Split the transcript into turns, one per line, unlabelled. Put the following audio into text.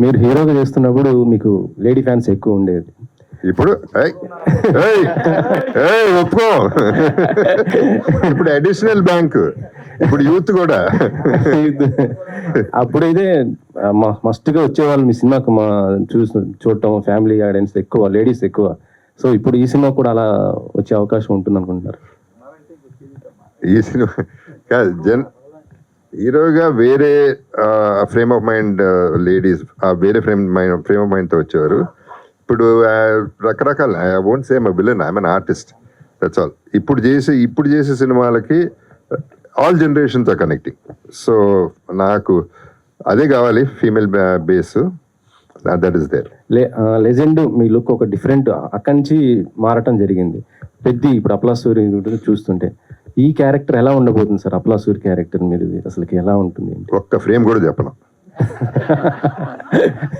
మీరు హీరోగా చేస్తున్నప్పుడు మీకు లేడీ ఫ్యాన్స్ ఎక్కువ ఉండేది.
ఇప్పుడు ఒప్పుకో. ఇప్పుడు అడిషనల్ బ్యాంక్, ఇప్పుడు యూత్ కూడా.
అప్పుడైతే మస్తుగా వచ్చేవాళ్ళు మీ సినిమాకు, చూడటం ఫ్యామిలీ ఆడియన్స్ ఎక్కువ, లేడీస్ ఎక్కువ. సో ఇప్పుడు ఈ సినిమా కూడా అలా వచ్చే అవకాశం ఉంటుంది అనుకుంటున్నారు?
ఈ సినిమా కాదు, హీరోగా వేరే ఫ్రేమ్ ఆఫ్ మైండ్ లేడీస్ వేరే ఫ్రేమ్ ఆఫ్ మైండ్తో వచ్చేవారు. ఇప్పుడు రకరకాల, I won't say my villain, I'm an artist, that's all. ఇప్పుడు చేసే సినిమాలకి all generations are connecting. So నాకు అదే కావాలి, female base, that is there.
Legend మీ లుక్ ఒక డిఫరెంట్, అక్కడి నుంచి మారటం జరిగింది. ఇప్పుడు అప్లాసూరి చూస్తుంటే ఈ క్యారెక్టర్ ఎలా ఉండబోతుంది సార్? అప్లాసూరి క్యారెక్టర్ మీరు అసలుకి ఎలా ఉంటుంది?
ఒక్క ఫ్రేమ్ కూడా చెప్పను.